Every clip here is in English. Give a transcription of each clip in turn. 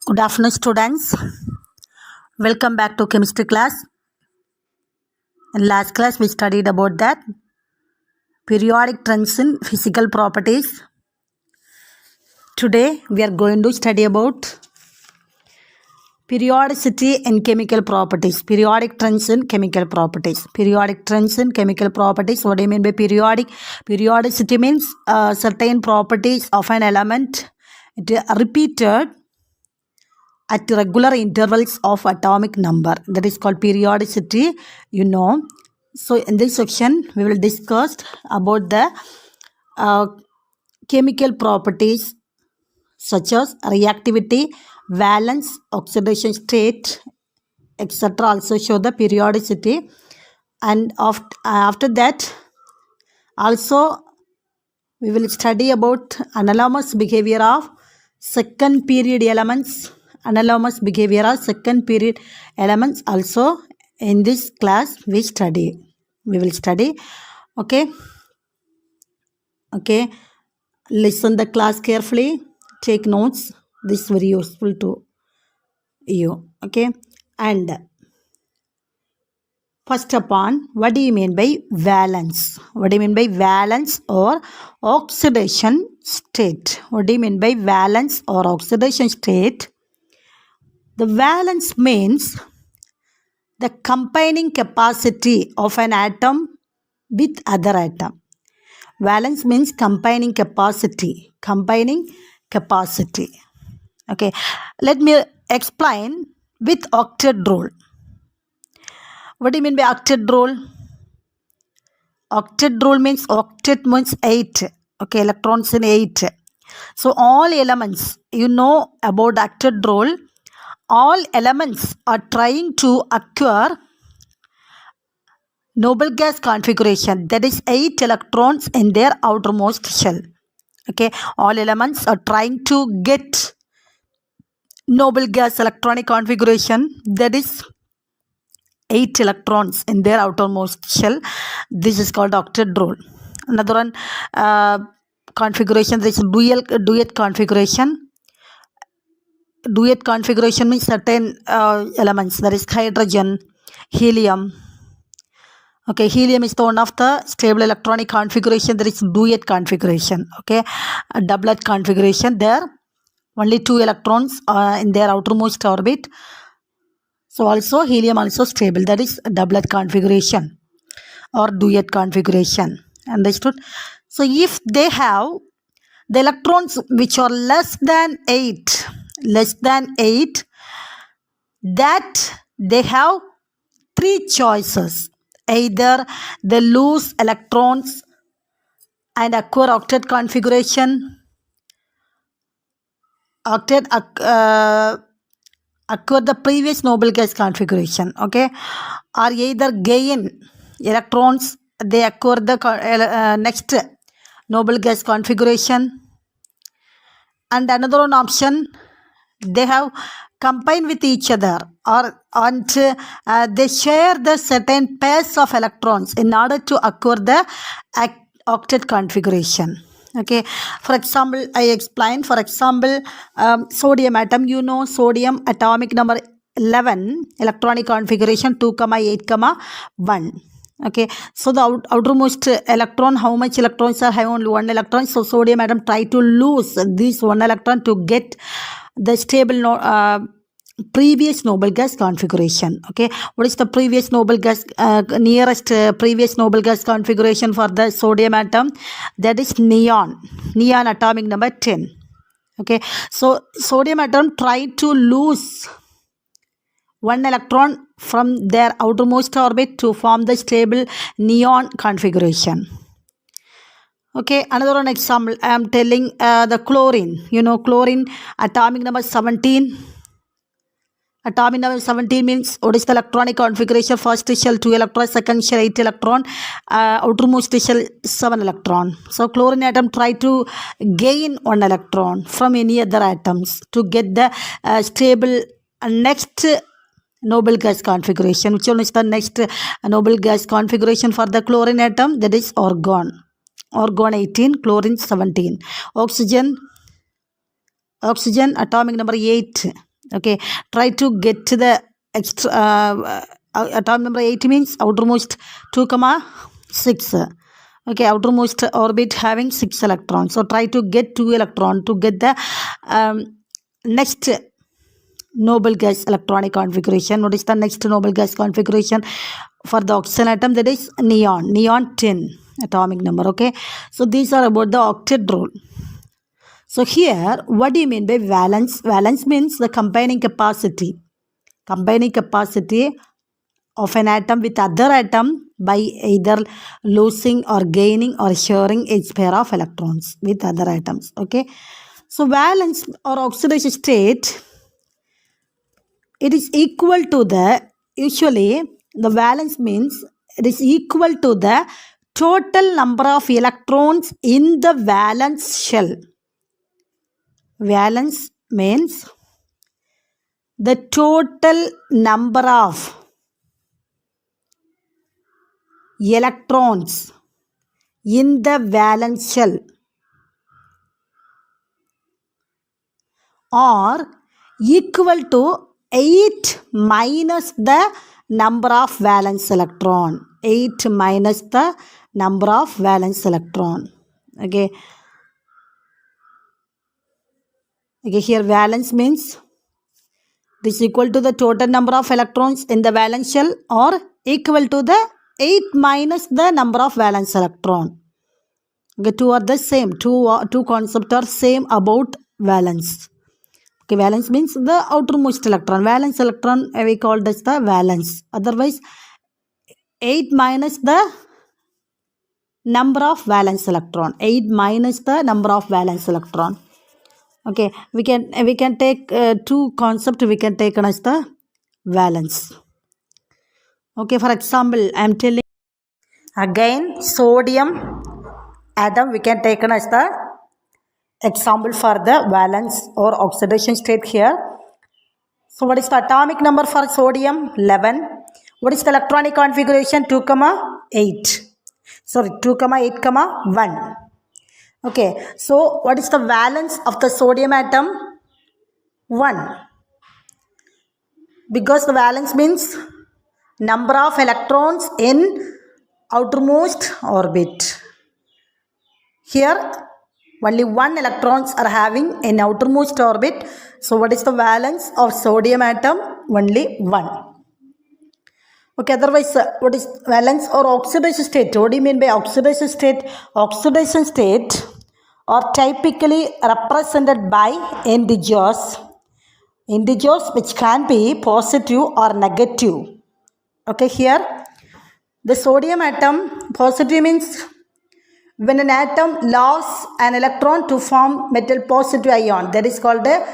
Good afternoon, students. Welcome back to chemistry class. In last class, we studied about that periodic trends in physical properties. Today, we are going to study about periodicity in chemical properties. Periodic trends in chemical properties. Periodic trends in chemical properties. What do you mean by periodic? Periodicity means certain properties of an element. It is repeated at regular intervals of atomic number. That is called periodicity, So in this section, we will discuss about the chemical properties such as reactivity, valence, oxidation state, etc. Also show the periodicity. And after that, also we will study about anomalous behavior of second period elements. Anomalous behavior of second period elements also in this class we will study. Okay, listen the class carefully, take notes. This is very useful to you. Okay, and first upon, what do you mean by valence? What do you mean by valence or oxidation state? What do you mean by valence or oxidation state? The valence means the combining capacity of an atom with other atom. Valence means combining capacity. Okay, let me explain with octet rule. What do you mean by octet rule? Octet rule means octet means 8. Okay, electrons in 8. So all elements, about octet rule. All elements are trying to acquire noble gas configuration, that is 8 electrons in their outermost shell. Okay, all elements are trying to get noble gas electronic configuration, that is 8 electrons in their outermost shell. This is called octet rule. Another one configuration, this is duet configuration. Duet configuration means certain elements, that is hydrogen, helium. Okay, helium is the one of the stable electronic configuration. There is duet configuration. Okay, a doublet configuration. There only 2 electrons in their outermost orbit. So also helium also stable. That is a doublet configuration or duet configuration. Understood? So if they have the electrons which are less than 8, that they have 3 choices. Either they lose electrons and acquire octet configuration, acquire the previous noble gas configuration, okay, or either gain electrons, they acquire the next noble gas configuration. And another one option, they have combined with each other and they share the certain pairs of electrons in order to acquire the octet configuration. Okay, for example, I explain. For example, sodium atom, sodium atomic number 11, electronic configuration 2, 8, 1. Okay, so the outermost electron, how much electrons are having? Only 1 electron. So sodium atom try to lose this 1 electron to get the stable previous noble gas configuration. Okay, what is the previous noble gas nearest previous noble gas configuration for the sodium atom? That is neon atomic number 10. Okay, so sodium atom try to lose 1 electron from their outermost orbit to form the stable neon configuration. Okay, another one example, I am telling the chlorine. Chlorine atomic number 17. Atomic number 17 means what is the electronic configuration? First shell 2 electron, second shell 8 electron, outermost shell 7 electron. So chlorine atom try to gain 1 electron from any other atoms to get the stable next noble gas configuration. Which one is the next noble gas configuration for the chlorine atom? That is argon. Argon 18, chlorine 17. Oxygen atomic number 8. Okay, try to get to the extra atomic number 8 means outermost 2 comma 6. Okay, outermost orbit having 6 electrons. So try to get 2 electron to get the next noble gas electronic configuration. What is the next noble gas configuration for the oxygen atom? That is neon 10 atomic number. Okay, so these are about the octet rule. So here, what do you mean by valence? Valence means the combining capacity of an atom with other atom by either losing or gaining or sharing its pair of electrons with other atoms. Okay, so valence or oxidation state, it is equal to usually the valence means it is equal to the total number of electrons in the valence shell. Valence means the total number of electrons in the valence shell are equal to 8 minus the number of valence electron. 8 minus the number of valence electron. Okay, here valence means this is equal to the total number of electrons in the valence shell or equal to the 8 minus the number of valence electron. Okay, two are the same. Two concepts are same about valence. Okay, valence means the outermost electron. Valence electron we called as the valence. Otherwise, 8 minus the number of valence electron. 8 minus the number of valence electron. Okay, we can take two concepts we can take as the valence. Okay, for example, I am telling again sodium atom we can take as the example for the valence or oxidation state here. So what is the atomic number for sodium? 11. What is the electronic configuration? 2, 8. Sorry, 2, 8, 1. Okay, so what is the valence of the sodium atom? 1. Because the valence means number of electrons in outermost orbit. Here only 1 electrons are having in outermost orbit. So what is the valence of sodium atom? Only 1. Okay, otherwise what is valence or oxidation state? What do you mean by oxidation state? Oxidation state are typically represented by integers which can be positive or negative. Okay, here the sodium atom, positive means when an atom lost an electron to form metal positive ion, that is called a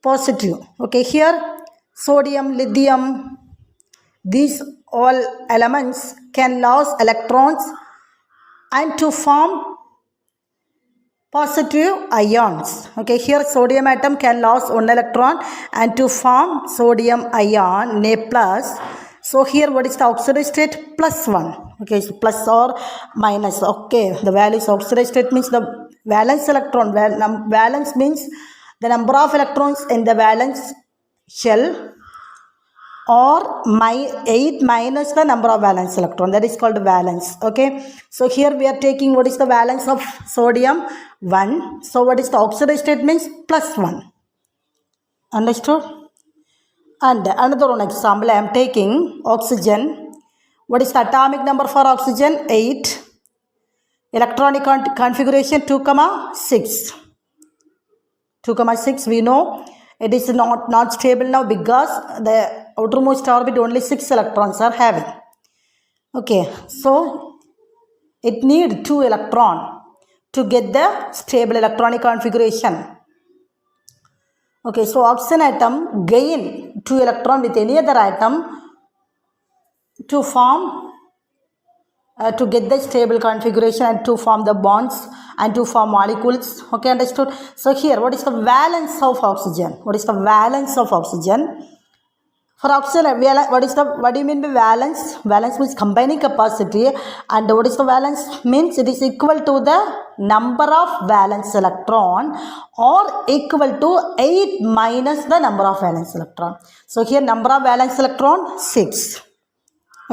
positive. Okay, here sodium, lithium, these all elements can lose electrons and to form positive ions. Okay, here sodium atom can lose 1 electron and to form sodium ion Na plus. So here what is the oxidation state? Plus 1. Okay, so plus or minus. Okay, the value is oxidation state means the valence electron. Valence means the number of electrons in the valence shell or 8 minus the number of valence electron. That is called valence. Okay, so here we are taking what is the valence of sodium? 1. So what is the oxidation state means? Plus 1. Understood? And another one example I am taking oxygen. What is the atomic number for oxygen? 8. Electronic configuration 2, 6. 2, 6 we know it is not stable now because the outermost orbit only 6 electrons are having. Okay, so it needs 2 electrons to get the stable electronic configuration. Okay, so oxygen atom gain 2 electrons with any other atom to form to get the stable configuration and to form the bonds and to form molecules. Okay, understood? So here what is the valence of oxygen? What is the valence of oxygen? For oxygen, what do you mean by valence? Valence means combining capacity, and what is the valence? Means it is equal to the number of valence electron, or equal to 8 minus the number of valence electron. So here number of valence electron 6.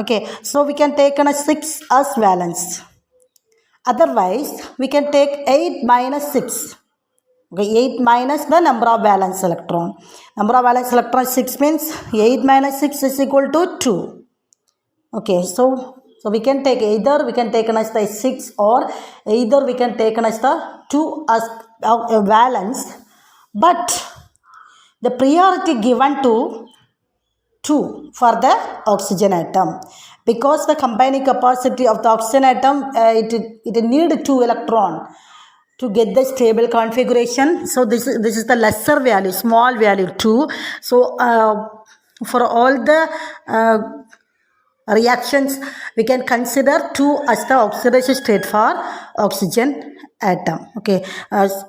Okay, so we can take 6 as valence. Otherwise, we can take 8 minus 6. Okay, 8 minus the number of valence electron. Number of valence electron 6 means 8 minus 6 is equal to 2. Okay, so we can take either we can take as the 6, or either we can take as the 2 as valence. But the priority given to 2 for the oxygen atom, because the combining capacity of the oxygen atom it need 2 electron to get the stable configuration. So this is the lesser value, small value 2. So for all the reactions, we can consider 2 as the oxidation state for oxygen atom. Okay,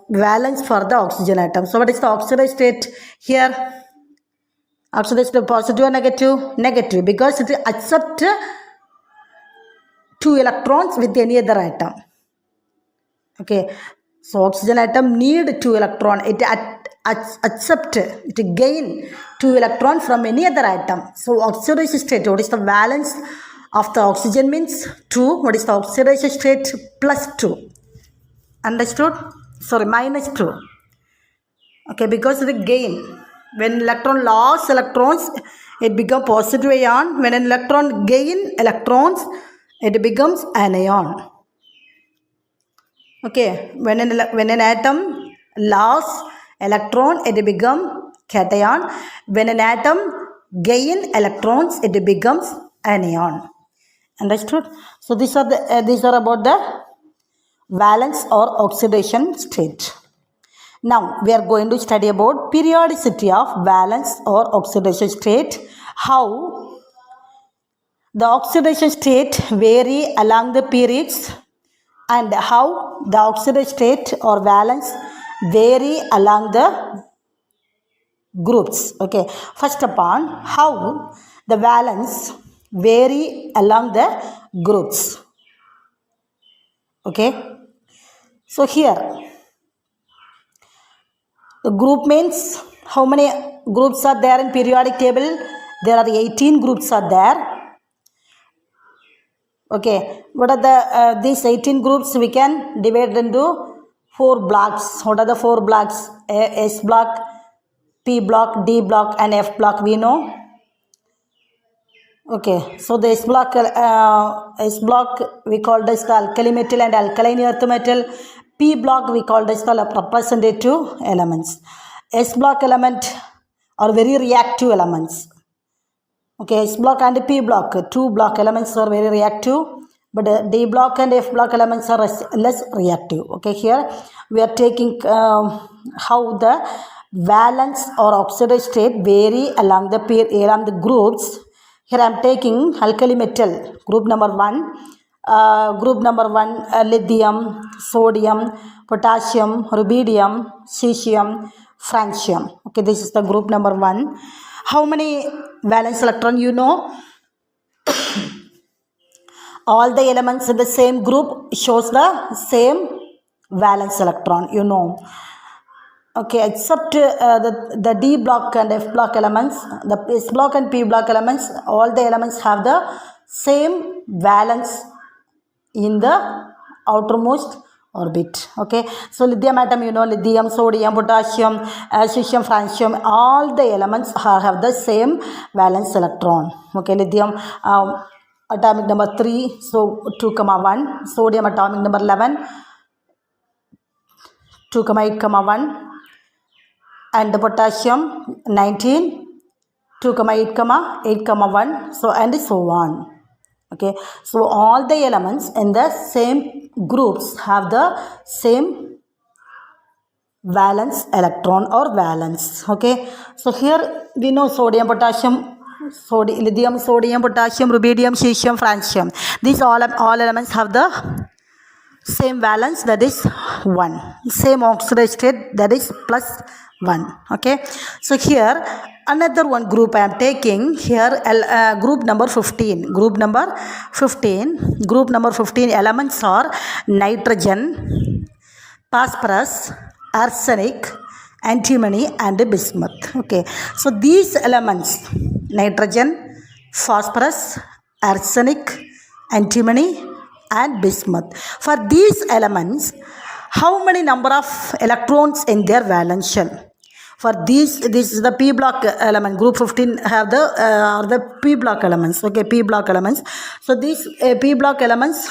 valence for the oxygen atom. So what is the oxidation state here? Oxidation state positive or negative? Negative, because it accepts 2 electrons with any other atom. Okay, so oxygen atom need 2 electron. It accept, it gain 2 electron from any other atom. So oxidation state, what is the valence of the oxygen means 2. What is the oxidation state? Plus 2. Understood? Sorry, minus 2. Okay, because it gain. When electron loss electrons, it becomes positive ion. When an electron gain electrons, it becomes anion. Okay, when an atom loss electron, it becomes cation. When an atom gain electrons, it becomes anion. Understood? So these are about the valence or oxidation state. Now we are going to study about periodicity of valence or oxidation state. How the oxidation state vary along the periods, and how the oxidation state or valence vary along the groups. Okay, first upon how the valence vary along the groups. Okay, so here the group means how many groups are there in periodic table? There are 18 groups are there. Okay, what are the these 18 groups? We can divide into 4 blocks. What are the 4 blocks? S block, P block, D block, and F block. We know. Okay, so the S block we call this the alkali metal and alkaline earth metal. P block we call this the representative elements. S block element are very reactive elements. Okay, S block and P block, 2 block elements are very reactive, but D block and F block elements are less reactive. Okay, here we are taking how the valence or oxidation state vary along the groups. Here I am taking alkali metal, group number 1. Lithium, sodium, potassium, rubidium, cesium, francium. Okay, this is the group number 1. How many valence electron you know? All the elements in the same group shows the same valence electron, you know. Okay, except the D block and F block elements, the S block and P block elements, all the elements have the same valence in the outermost orbit. Okay, so lithium atom, you know, lithium, sodium, potassium, cesium, francium, all the elements have the same valence electron. Okay, lithium atomic number 3, so 2,1, sodium atomic number 11, 2,8,1, and the potassium 19, 2,8,8,1, so and so on. Okay, so all the elements in the same groups have the same valence electron or valence. Okay, so here we know sodium, potassium, lithium, sodium, potassium, rubidium, cesium, francium. These all elements have the same valence, that is 1. Same oxidation state, that is plus 1. Okay, so here Another one group I am taking here, group number 15. Group number 15 elements are nitrogen, phosphorus, arsenic, antimony and bismuth. Okay, so these elements, nitrogen, phosphorus, arsenic, antimony and bismuth, for these elements how many number of electrons in their valence shell? For this is the p block element. Group 15 have the p block elements. Okay, p block elements. So these p block elements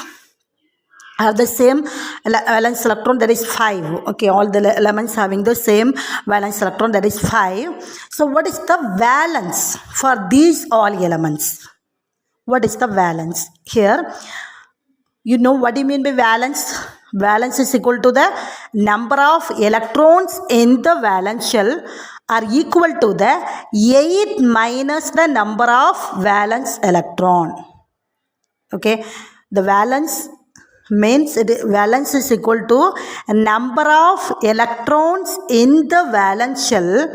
have the same valence electron, that is 5. Okay, all the elements having the same valence electron, that is 5. So what is the valence for these all elements? What is the valence? Here, you know what do you mean by valence? Valence is equal to the number of electrons in the valence shell are equal to the 8 minus the number of valence electron. Okay, the valence means valence is equal to a number of electrons in the valence shell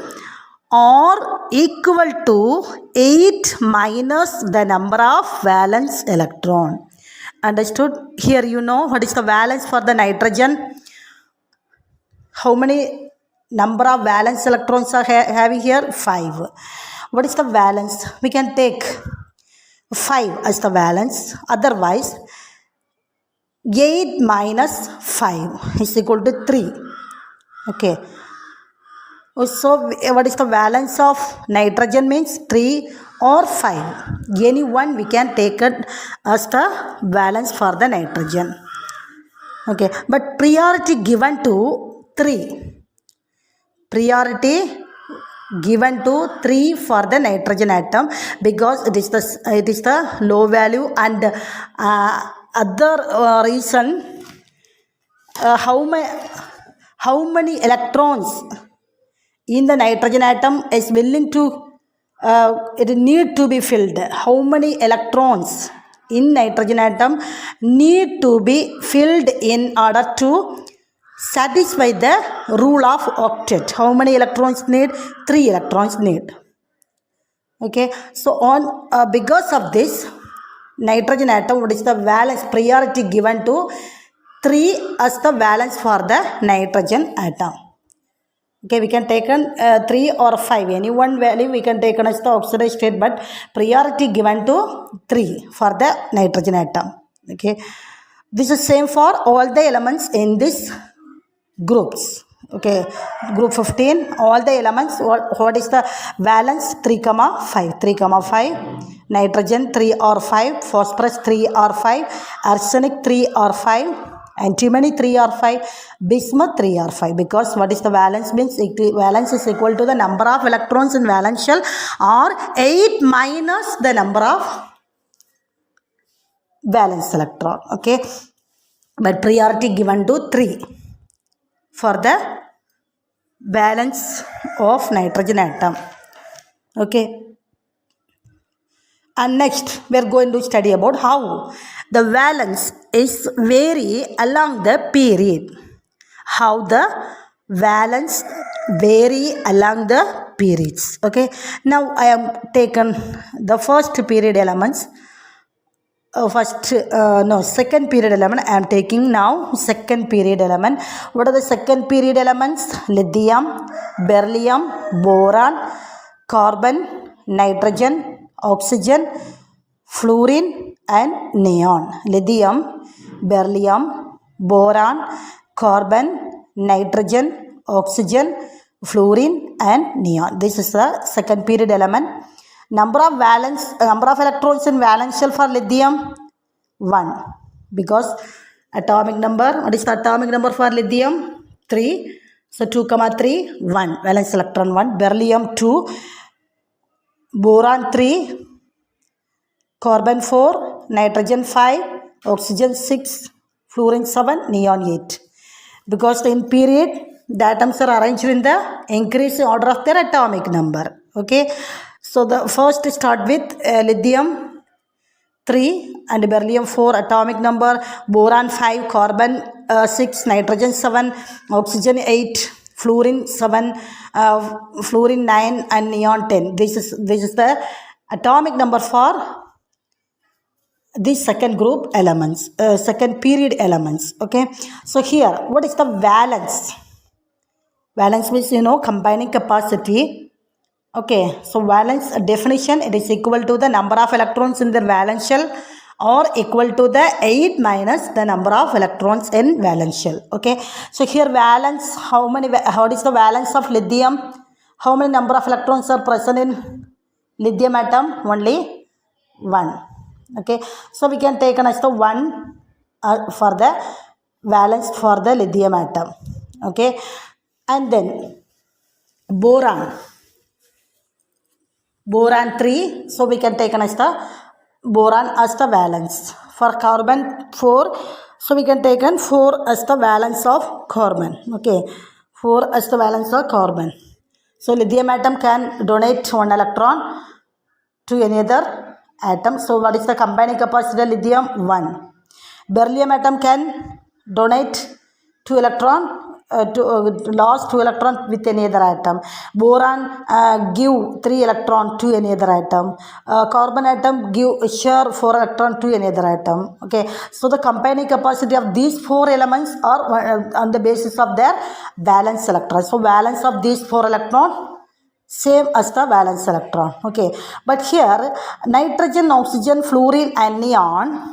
or equal to 8 minus the number of valence electron. Understood? Here you know what is the valence for the nitrogen. How many number of valence electrons are having here? 5. What is the valence? We can take 5 as the valence. Otherwise 8 minus 5 is equal to 3. Okay. So what is the valence of nitrogen? Means 3 or 5. Any one we can take it as the valence for the nitrogen. Okay, but priority given to 3. Priority given to 3 for the nitrogen atom, because it is the low value, and other reason, how many electrons in the nitrogen atom is willing to it need to be filled. How many electrons in nitrogen atom need to be filled in order to satisfy the rule of octet? How many electrons need? 3 electrons need. Okay, so on because of this nitrogen atom, what is the valence? Priority given to 3 as the valence for the nitrogen atom. Okay, we can take 3 or 5, any one value we can take as the oxidized state, but priority given to 3 for the nitrogen atom. Okay, this is same for all the elements in this groups. Okay, group 15, all the elements, what is the valence? 3,5, nitrogen 3 or 5, phosphorus 3 or 5, arsenic 3 or 5, antimony 3 or 5, bismuth 3 or 5. Because what is the valence? Means valence is equal to the number of electrons in valence shell or 8 minus the number of valence electron. Okay, but priority given to 3 for the valence of nitrogen atom. Okay, and next we are going to study about how the valence is vary along the period. How the valence vary along the periods. Okay, now I am taken the first period elements. Second period element I am taking now. Second period element. What are the second period elements? Lithium, beryllium, boron, carbon, nitrogen, oxygen, fluorine and neon. Lithium, beryllium, boron, carbon, nitrogen, oxygen, fluorine and neon. This is the second period element. Number of electrons in valence shell for lithium? 1. Because atomic number, what is the atomic number for lithium? 3. So 2, 3, 1. Valence electron 1. Beryllium 2. Boron 3. Carbon 4. Nitrogen 5. Oxygen 6. Fluorine 7. Neon 8. Because in period, the atoms are arranged in the increasing order of their atomic number. Okay. So the first start with lithium 3 and beryllium 4 atomic number, boron 5, carbon 6, nitrogen 7, oxygen 8, fluorine 7, fluorine 9 and neon 10. This is the atomic number for these second group elements, second period elements. Okay, so here what is the valence? Valence means combining capacity. Okay, so valence definition, it is equal to the number of electrons in the valence shell or equal to the 8 minus the number of electrons in valence shell. Okay, so here valence, what is the valence of lithium? How many number of electrons are present in lithium atom? Only 1. Okay, so we can take as the 1 for the valence for the lithium atom. Okay, and then boron 3, so we can take as the boron as the valence. For carbon 4, so we can take 4 as the valence of carbon. Okay, 4 as the valence of carbon. So lithium atom can donate 1 electron to any other atom. So what is the combining capacity of lithium? 1. Beryllium atom can donate 2 electron lost 2 electron with any other atom. Boron give 3 electron to any other atom. Carbon atom give share 4 electron to any other atom. Okay, so the combining capacity of these 4 elements are on the basis of their valence electron. So valence of these 4 electron same as the valence electron. Okay, but here nitrogen, oxygen, fluorine and neon.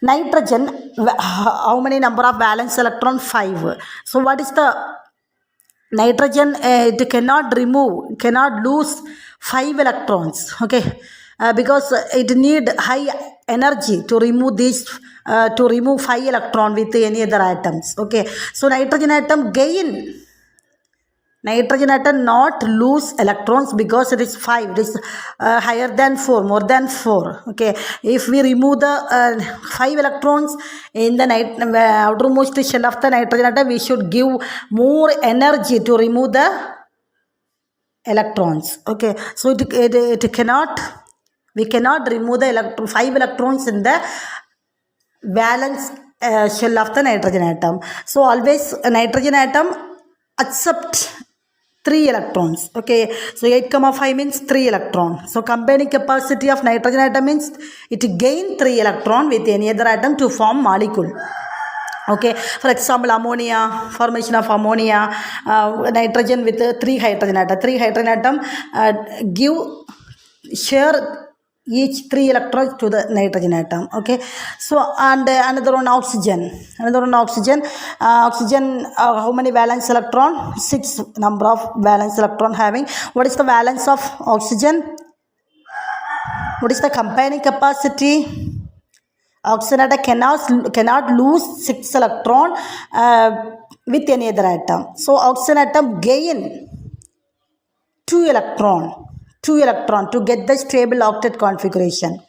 Nitrogen, how many number of valence electron? 5. So what is the nitrogen? It cannot lose 5 electrons. Okay, because it need high energy to remove these to remove 5 electron with any other atoms. Okay, so nitrogen atom gain. Nitrogen atom not lose electrons because it is 5. It is higher than 4, more than 4. Okay, if we remove the 5 electrons in the outermost shell of the nitrogen atom, we should give more energy to remove the electrons. Okay, so it cannot, we cannot remove the 5 electrons in the valence shell of the nitrogen atom. So always nitrogen atom accept 3 electrons. Okay, so 8,5 means 3 electron. So combining capacity of nitrogen atom means it gain 3 electron with any other atom to form molecule. Okay, for example ammonia, formation of ammonia, nitrogen with 3 hydrogen atom. 3 hydrogen atom give share each 3 electrons to the nitrogen atom. Okay, so and another one oxygen. Oxygen, how many valence electron? 6 number of valence electron having. What is the valence of oxygen? What is the combining capacity? Oxygen atom cannot lose 6 electron with any other atom. So oxygen atom gain 2 electron to get the stable octet configuration.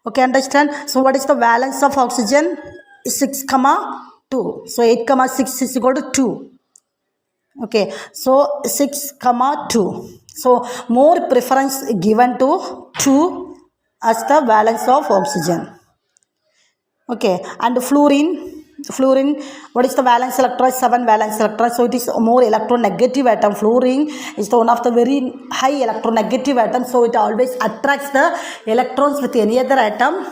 Okay, understand? So what is the valence of oxygen? 6, 2. So 8, 6 is equal to 2. Okay, so 6, 2. So more preference given to 2 as the valence of oxygen. Okay, and fluorine, what is the valence electron? 7 valence electron. So it is more electronegative atom. Fluorine is the one of the very high electronegative atom. So it always attracts the electrons with any other atom.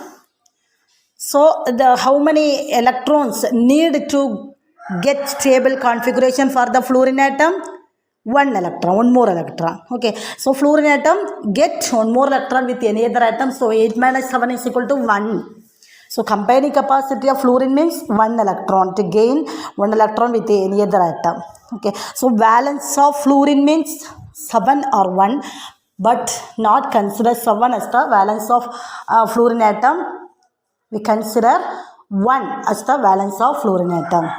So how many electrons need to get stable configuration for the fluorine atom? 1 electron, 1 more electron. Okay, so fluorine atom get 1 more electron with any other atom. So 8 minus 7 is equal to 1. So combining capacity of fluorine means 1 electron to gain 1 electron with any other atom. Okay, so valence of fluorine means 7 or 1, but not consider 7 as the valence of fluorine atom. We consider 1 as the valence of fluorine atom.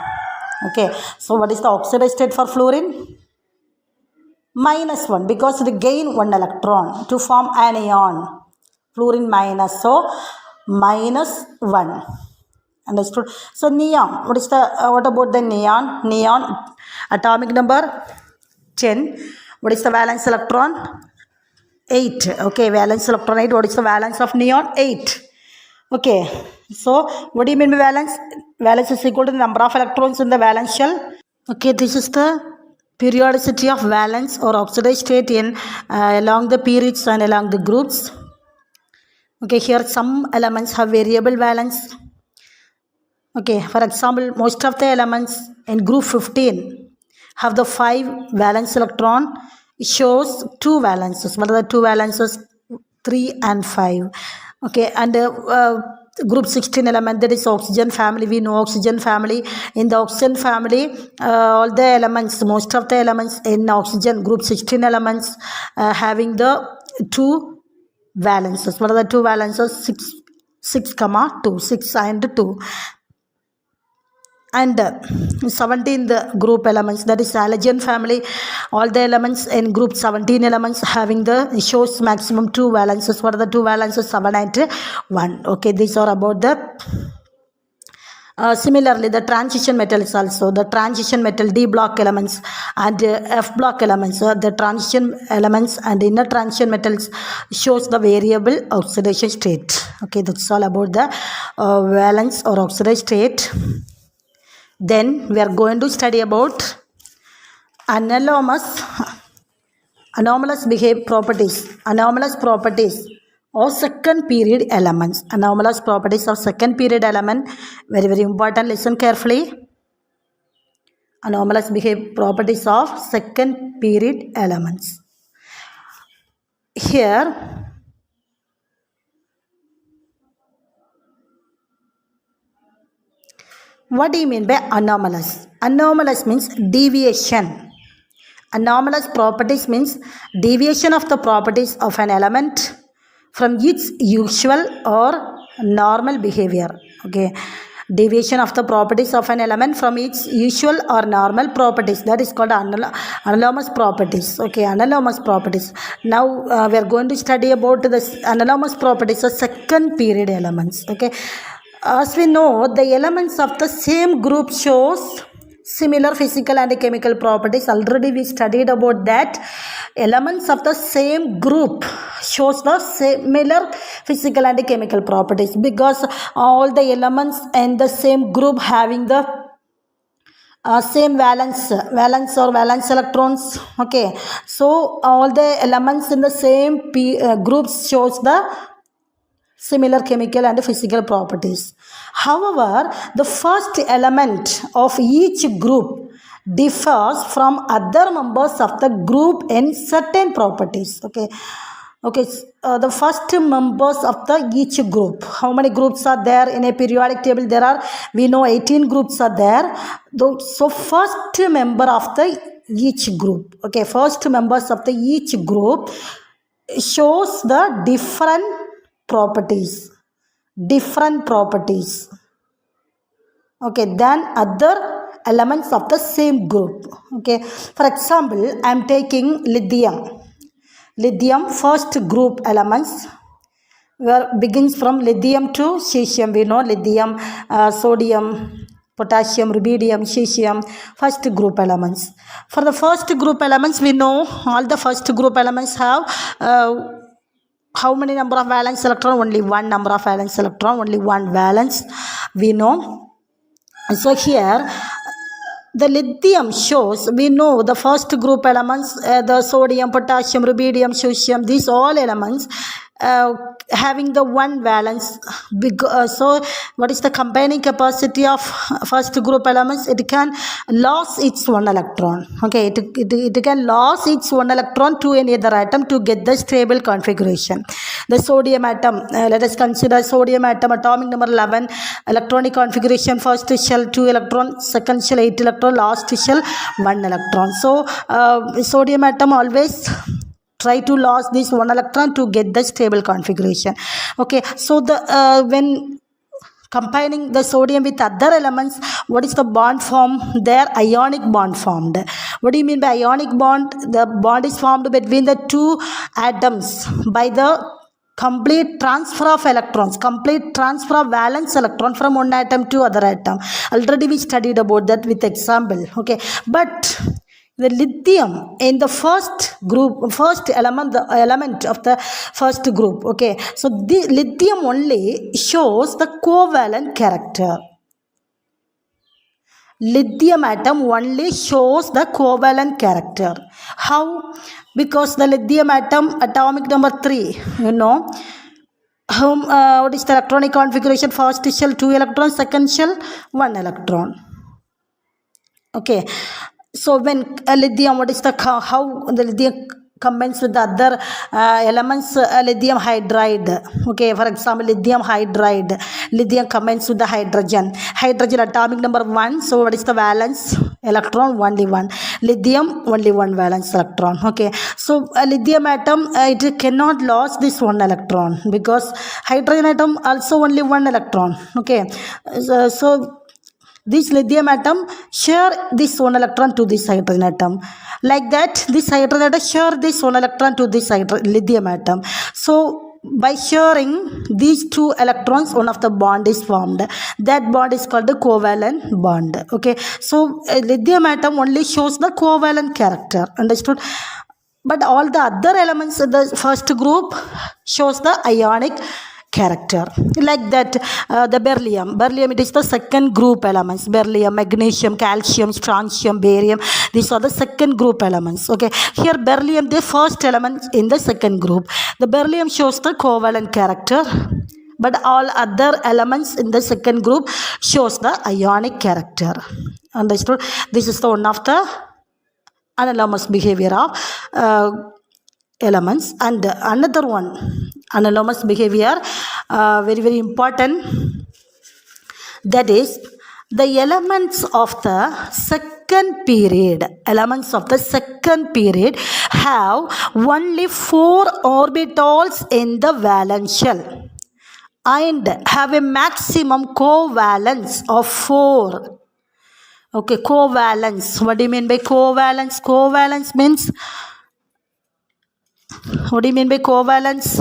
Okay, so what is the oxidized state for fluorine? -1, because it gain 1 electron to form anion. Fluorine minus, so -1. Understood? So neon, what about the neon? Neon atomic number 10. What is the valence electron? 8. Okay, valence electron 8. What is the valence of neon? 8. Okay, so what do you mean by valence? Valence is equal to the number of electrons in the valence shell. Okay, this is the periodicity of valence or oxidized state in along the periods and along the groups. Okay, here some elements have variable valence. Okay, for example, most of the elements in group 15 have the 5 valence electron. It shows 2 valences. What are the 2 valences? 3 and 5. Okay, and group 16 element, that is oxygen family. We know oxygen family. In the oxygen family, all the elements, most of the elements in oxygen group 16 elements having the 2 valences. What are the 2 valences? 6 comma 2, 6 and 2. And 17th group elements, that is halogen family, all the elements in group 17 elements having the shows maximum 2 valences. What are the 2 valences? 7 and 1. Okay, these are about the similarly the transition metals also, the transition metal D block elements and F block elements, the transition elements and inner transition metals shows the variable oxidation state. Okay, that's all about the valence or oxidation state. Then we are going to study about anomalous properties of second period elements. Anomalous properties of second period element, very very important. Listen carefully. Anomalous properties of second period elements. Here what do you mean by anomalous? Anomalous means deviation. Anomalous properties means deviation of the properties of an element from its usual or normal behavior. Okay, deviation of the properties of an element from its usual or normal properties, that is called anomalous properties. Okay, anomalous properties. Now we are going to study about the anomalous properties of second period elements. Okay, as we know, the elements of the same group shows similar physical and chemical properties. Already we studied about that. Elements of the same group shows the similar physical and chemical properties because all the elements in the same group having the same valence or valence electrons. Okay, so all the elements in the same groups shows the similar chemical and physical properties. However, the first element of each group differs from other members of the group in certain properties. Okay, the first members of the each group. How many groups are there in a periodic table? There are, we know 18 groups are there. So first member of the each group. Okay, first members of the each group shows the different properties. Okay, than other elements of the same group. Okay, for example, I am taking lithium. Lithium first group elements where begins from lithium to cesium. We know lithium, sodium, potassium, rubidium, cesium, first group elements. For the first group elements, we know all the first group elements have how many number of valence electron? Only one number of valence electron, only one valence we know. So here the lithium shows, we know the first group elements, the sodium, potassium, rubidium, cesium, these all elements having the one valence. So what is the combining capacity of first group elements? It can lose its one electron. Okay, it can lose its one electron to any other atom to get the stable configuration. The sodium atom, let us consider sodium atom, atomic number 11, electronic configuration, first shell 2 electron, second shell 8 electron, last shell 1 electron. So sodium atom always try to lose this one electron to get the stable configuration. Okay, so the when combining the sodium with other elements, what is the bond formed there? Ionic bond formed. What do you mean by ionic bond? The bond is formed between the two atoms by the complete transfer of electrons, complete transfer of valence electron from one atom to other atom. Already we studied about that with example. Okay, but the lithium in the first group, first element, the element of the first group. Okay, so the lithium only shows the covalent character. lithium atom only shows the covalent character. How? Because the lithium atom atomic number 3, what is the electronic configuration? First shell 2 electrons, second shell 1 electron. Okay, so when lithium, what is the how the lithium combines with the other elements? Lithium hydride. Okay, for example, lithium hydride. Lithium combines with the hydrogen. Hydrogen atomic number 1. So what is the valence electron? Only 1. Lithium only 1 valence electron. Okay, so a lithium atom it cannot lose this 1 electron because hydrogen atom also only 1 electron. Okay, so this lithium atom share this 1 electron to this hydrogen atom. Like that, this hydrogen atom share this 1 electron to this lithium atom. So by sharing these 2 electrons, one of the bond is formed. That bond is called the covalent bond. Okay, so lithium atom only shows the covalent character. Understood? But all the other elements in the first group shows the ionic character. Like that, the beryllium, it is the second group elements. Beryllium, magnesium, calcium, strontium, barium, these are the second group elements. Okay, here beryllium, the first element in the second group. The beryllium shows the covalent character, but all other elements in the second group shows the ionic character. Understood? This is the one of the anomalous behavior of elements. And another one, anomalous behavior, very important, that is the elements of the second period. Elements of the second period have only 4 orbitals in the valence shell and have a maximum covalence of 4. Okay, covalence. What do you mean by covalence? Covalence means, what do you mean by covalence?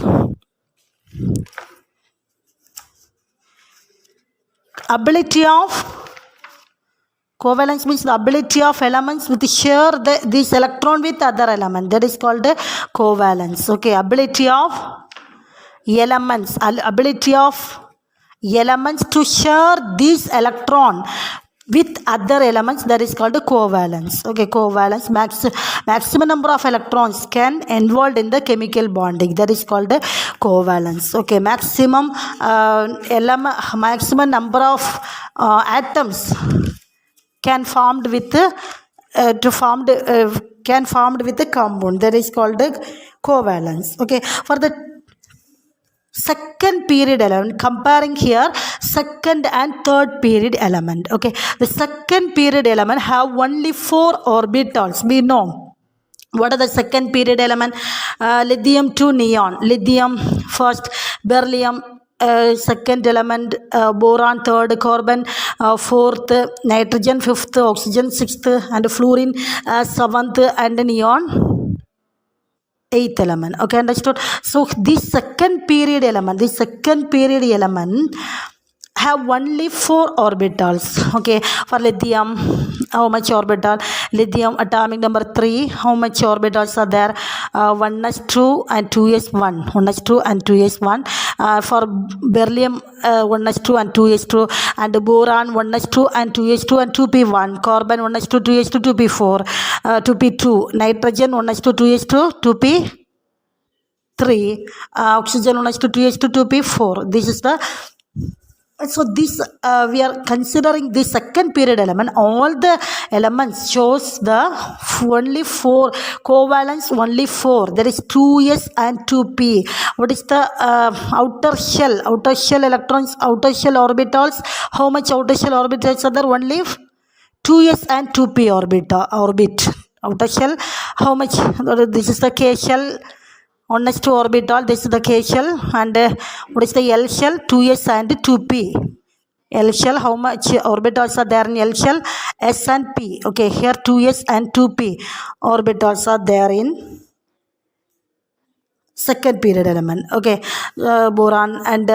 Covalence means the ability of elements with share this electron with other element. That is called covalence. Okay, ability of elements to share this electron with other elements, that is called covalence. Okay, covalence, maximum number of electrons can involved in the chemical bonding, that is called covalence. Okay, maximum number of atoms can formed with the compound, that is called covalence. Okay, for the second period element, comparing here second and third period element. Okay, the second period element have only 4 orbitals. We know what are the second period element. Lithium to neon, lithium first, beryllium second element, boron third, carbon fourth, nitrogen fifth, oxygen sixth, and fluorine seventh, and neon 8th element. Okay, understood? So this second period element have only 4 orbitals. Okay, for lithium, how much orbital? Lithium atomic number 3, how much orbitals are there? 1s2 and 2s1. 1s2 and 2s1. For beryllium, 1s2 and 2s2. And boron, 1s2 and 2s2 and 2p1. Carbon, 1s2, 2s2, 2p4, 2p2. Nitrogen, 1s2, 2s2, 2p3. Oxygen, 1s2, 2s2, 2p4. This is the So this we are considering the second period element. All the elements shows the only 4 covalence, only 4. There is 2s and 2p. What is the outer shell electrons, outer shell orbitals? How much outer shell orbitals are there? Only 2s and 2p orbit. Outer shell, how much? This is the k shell. 1s2 orbital, this is the k shell, and what is the L shell? 2s and 2p. L shell, how much orbitals are there in L shell? S and p. Okay, here 2s and 2p orbitals are there in second period element. Okay, boron and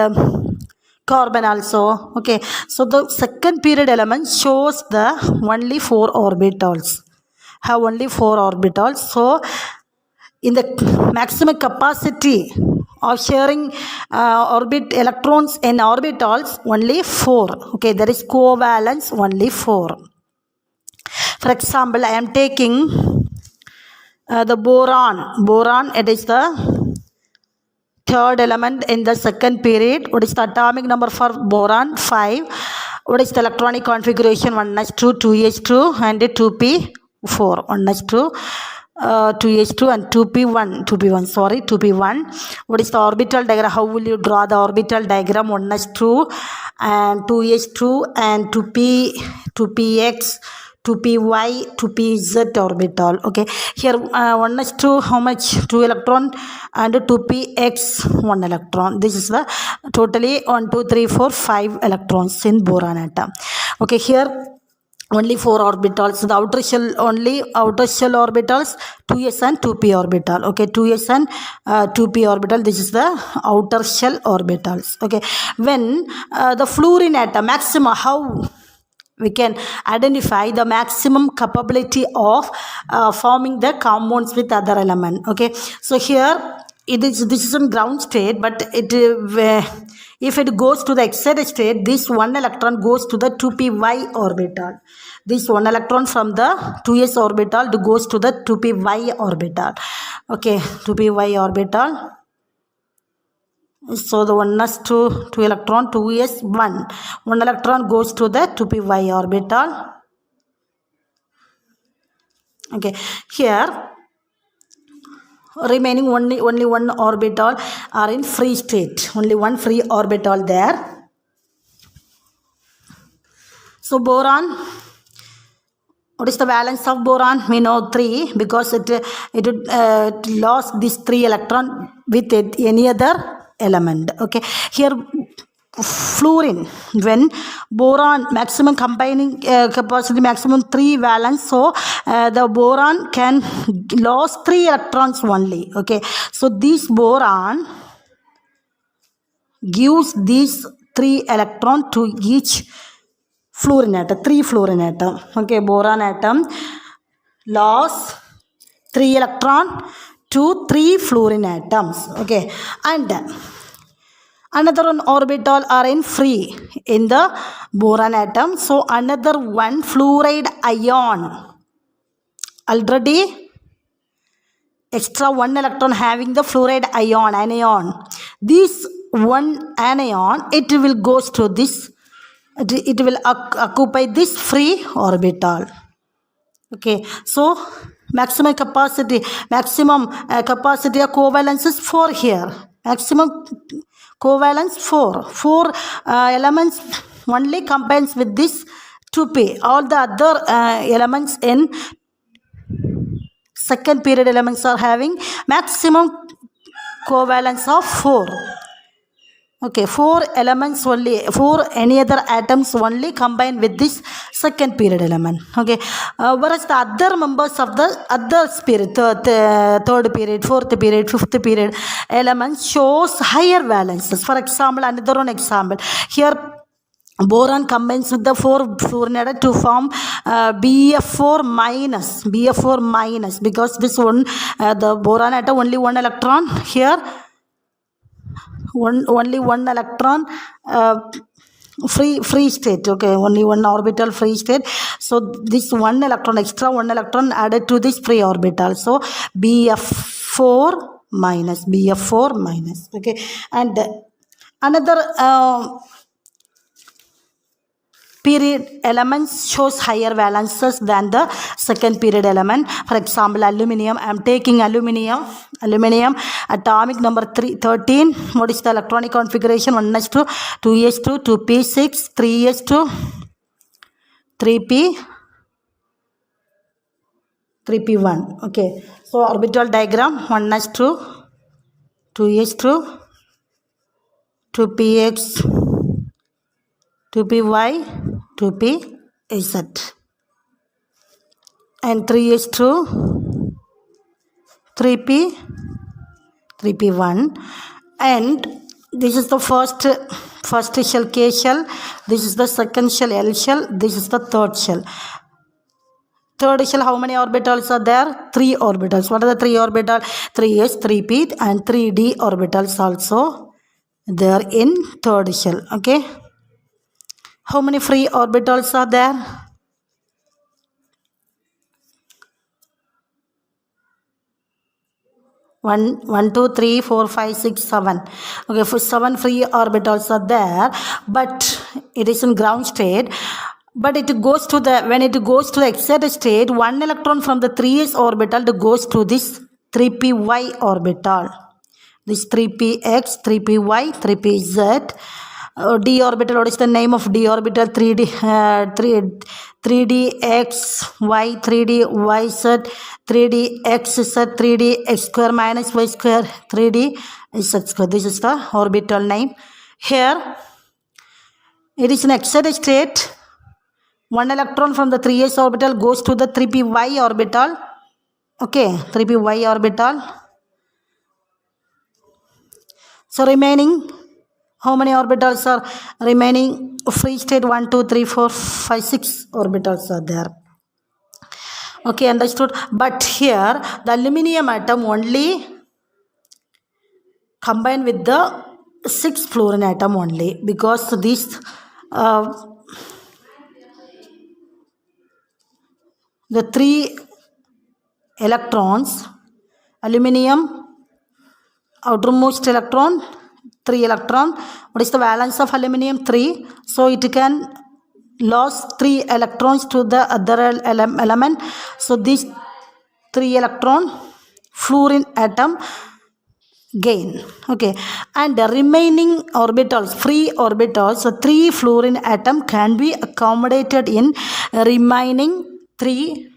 carbon also. Okay, so the second period element shows the only 4 orbitals. Have only 4 orbitals. So in the maximum capacity of sharing electrons in orbitals, only 4. Okay, there is covalence only 4. For example, I am taking the boron. Boron, it is the third element in the second period. What is the atomic number for boron? 5. What is the electronic configuration? 1s2, 2s2 and 2p4. 1s2, 2s2 and 2p1. What is the orbital diagram? How will you draw the orbital diagram? 1s2 and 2s2 and 2px, 2py, 2pz orbital. Okay, here 1s2, how much? 2 electron, and 2px 1 electron. This is the totally 1 2 3 4 5 electrons in boron atom. Okay, here only 4 orbitals. The outer shell, only outer shell orbitals, 2s and 2p orbital. Okay, 2s and 2p orbital. This is the outer shell orbitals. Okay, when the fluorine atom maximum, how we can identify the maximum capability of forming the compounds with other element. Okay, so here this is in ground state, but it if it goes to the excited state, this 1 electron goes to the 2py orbital. This 1 electron from the 2s orbital goes to the 2py orbital. Okay, 2py orbital. So the 1s2, 2 electron, 2s 1 electron goes to the 2py orbital. Okay, here remaining only 1 orbital are in free state. Only 1 free orbital there. So boron, what is the valence of boron? We know 3, because it lost this 3 electron with any other element. Okay, here fluorine, when boron maximum combining capacity, maximum 3 valence, so the boron can lose 3 electrons only. Okay, so this boron gives these 3 electron to each fluorine atom, 3 fluorine atom. Okay, boron atom lost 3 electron to 3 fluorine atoms. Okay, and another 1 orbital are in free in the boron atom. So another 1 fluoride ion, already extra 1 electron having the fluoride anion. This 1 anion, it will goes to this, it will occupy this free orbital. Okay, so maximum capacity of covalence is 4 here. Maximum covalence 4 elements only combines with this 2p. All the other elements in second period elements are having maximum covalence of 4. Okay, 4 elements only, 4 any other atoms only combine with this second period element. Okay, whereas the other members of the other period, third period, fourth period, fifth period elements shows higher valences. For example, another one example here, boron combines with the 4 fluorine atom to form BF4 minus, because this one the boron atom only 1 electron here. Only 1 electron free state. Okay, only 1 orbital free state. So this 1 electron, extra 1 electron added to this free orbital. So BF4 minus. Okay, and another period elements shows higher valences than the second period element. For example, aluminium. I am taking aluminium, atomic number 13. What is the electronic configuration? 1s2, 2s2, 2p6, 3s2, 3p1. Okay, so orbital diagram: 1s2, 2s2, 2px, 2py, 2pz, and 3s2, 3p, 3p1, and this is the first shell, K shell. This is the second shell, L shell. This is the third shell. Third shell, how many orbitals are there? 3 orbitals. What are the 3 orbitals? 3s, 3p, and 3d orbitals also there in third shell. Okay. How many free orbitals are there? 1, 2, 3, 4, 5, 6, 7. Okay, for 7 free orbitals are there, but it is in ground state. But it goes to the, when it goes to the excited state, one electron from the 3s orbital goes to this 3py orbital. This 3px, 3py, 3pz. D orbital, what is the name of D orbital? 3dx, y, 3dyz, 3dxz, 3dx square minus y square, 3dz square. This is the orbital name. Here, it is an excited state. One electron from the 3s orbital goes to the 3py orbital. Okay, 3py orbital. So remaining, how many orbitals are remaining? Free state 1, 2, 3, 4, 5, 6 orbitals are there. Okay, understood. But here the aluminium atom only combined with the 6 fluorine atom only, because these the 3 electrons, aluminium, outermost electron, 3 electron. What is the valence of aluminium? 3. So it can lose 3 electrons to the other element. So this 3 electron fluorine atom gain. Okay, and the remaining orbitals, free orbitals, so 3 fluorine atom can be accommodated in remaining 3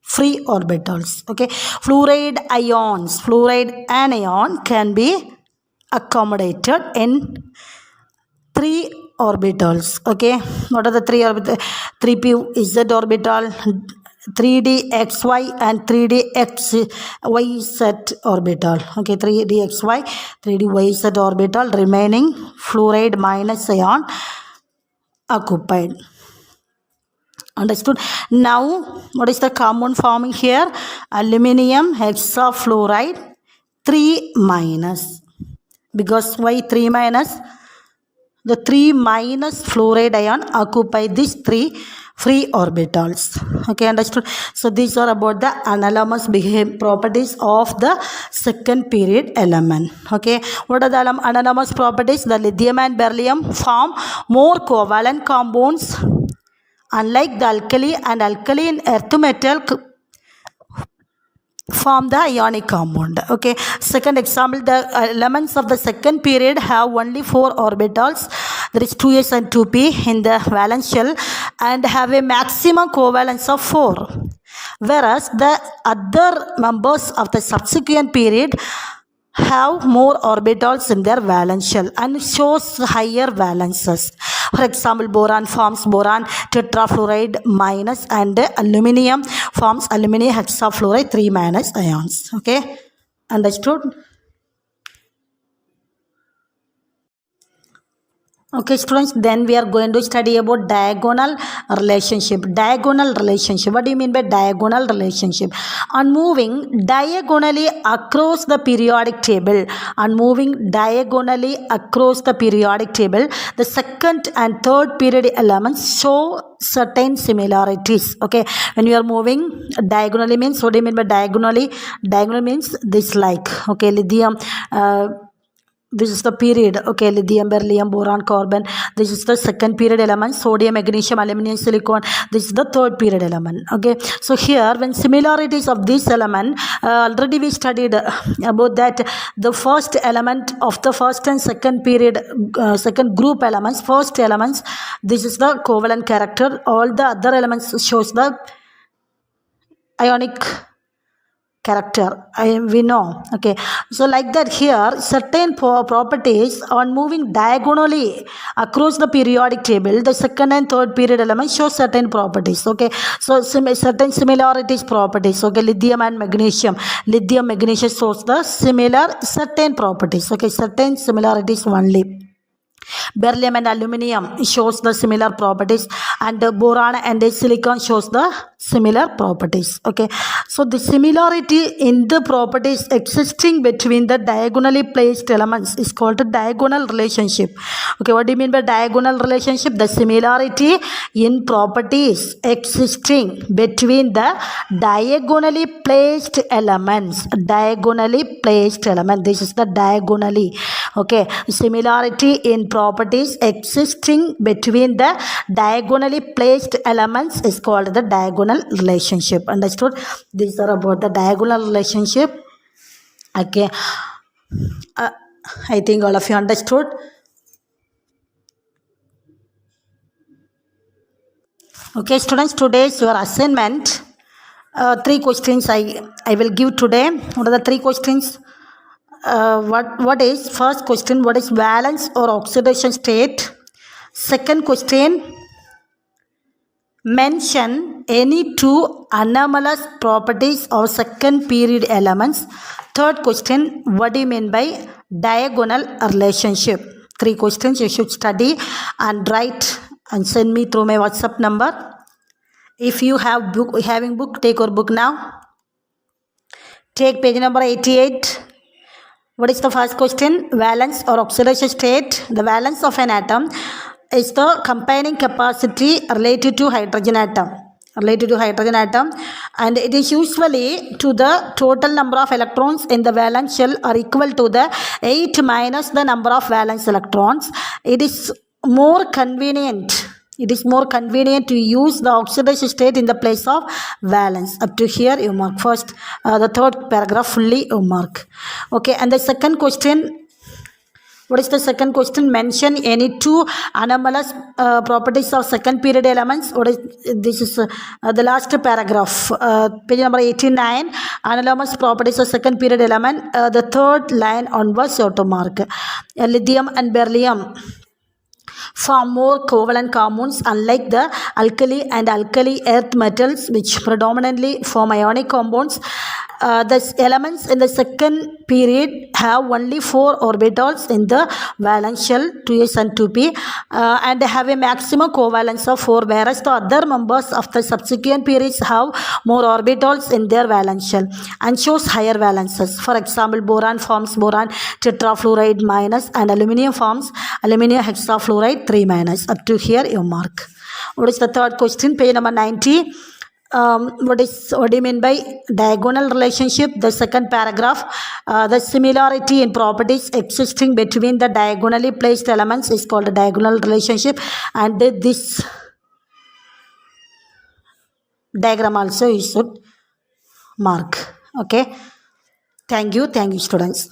free orbitals. Okay, fluoride ions, fluoride anion can be accommodated in 3 orbitals. Okay, what are the 3 orbitals? 3pz orbital, 3dxy and 3dxyz orbital. Okay, 3dxy, 3dyz orbital, remaining fluoride minus ion occupied. Understood? Now, what is the compound forming here? Aluminium hexafluoride 3 minus. Because why 3 minus? The 3 minus fluoride ion occupy these 3 free orbitals. Okay, understood? So these are about the anomalous properties of the second period element. Okay, what are the anomalous properties? The lithium and beryllium form more covalent compounds, unlike the alkali and alkaline earth metal form the ionic compound. Okay, second example, the elements of the second period have only 4 orbitals. There is 2s and 2p in the valence shell and have a maximum covalence of 4, whereas the other members of the subsequent period have more orbitals in their valence shell and shows higher valences. For example, boron forms boron tetrafluoride minus, and aluminium forms aluminium hexafluoride 3 minus ions. Okay, understood? Okay, students, then we are going to study about diagonal relationship. Diagonal relationship. What do you mean by diagonal relationship? On moving diagonally across the periodic table, the second and third period elements show certain similarities. Okay, when you are moving diagonally means, what do you mean by diagonally? Diagonal means this, like, okay, lithium, this is the period. Okay, lithium, beryllium, boron, carbon. This is the second period element. Sodium, magnesium, aluminum, silicon. This is the third period element. Okay, so here when similarities of this element, already we studied about that. The first element of the first and second period, second group elements, first elements, this is the covalent character. All the other elements shows the ionic character, we know. Okay, so like that, here certain properties on moving diagonally across the periodic table, the second and third period elements show certain properties. Okay, so certain similarities properties. Okay, lithium and magnesium, shows the similar certain properties. Okay, certain similarities only. Beryllium and aluminum shows the similar properties, and boron and silicon shows the similar properties. Okay, so the similarity in the properties existing between the diagonally placed elements is called a diagonal relationship. Okay, what do you mean by diagonal relationship? The similarity in properties existing between the diagonally placed elements. Diagonally placed element, this is the diagonally. Okay, similarity in properties existing between the diagonally placed elements is called the diagonal relationship. Understood? These are about the diagonal relationship. Okay, I think all of you understood. Okay, students, today's your assignment. Three questions I will give today. What are the three questions? What is first question? What is valence or oxidation state? Second question, mention any two anomalous properties of second period elements. Third question, what do you mean by diagonal relationship? Three questions you should study and write and send me through my WhatsApp number. If you have having book, take your book now. Take page number 88. What is the first question? Valence or oxidation state. The valence of an atom is the combining capacity related to hydrogen atom. And it is usually to the total number of electrons in the valence shell are equal to the 8 minus the number of valence electrons. It is more convenient to use the oxidation state in the place of valence. Up to here you mark. First the third paragraph fully you mark. Okay, and the second question, what is the second question? Mention any two anomalous properties of second period elements. What is this? Is the last paragraph, page number 89. Anomalous properties of second period element. The third line onwards you have to mark. Lithium and beryllium form more covalent compounds, unlike the alkali and alkali earth metals, which predominantly form ionic compounds. The elements in the second period have only 4 orbitals in the valence shell, 2s and 2p, and have a maximum covalence of 4, whereas the other members of the subsequent periods have more orbitals in their valence shell and shows higher valences. For example, boron forms boron tetrafluoride minus, and aluminium forms aluminium hexafluoride 3 minus. Up to here you mark. What is the third question? Page number 90. What do you mean by diagonal relationship? The second paragraph, the similarity in properties existing between the diagonally placed elements is called a diagonal relationship, and this diagram also you should mark. Okay, thank you students.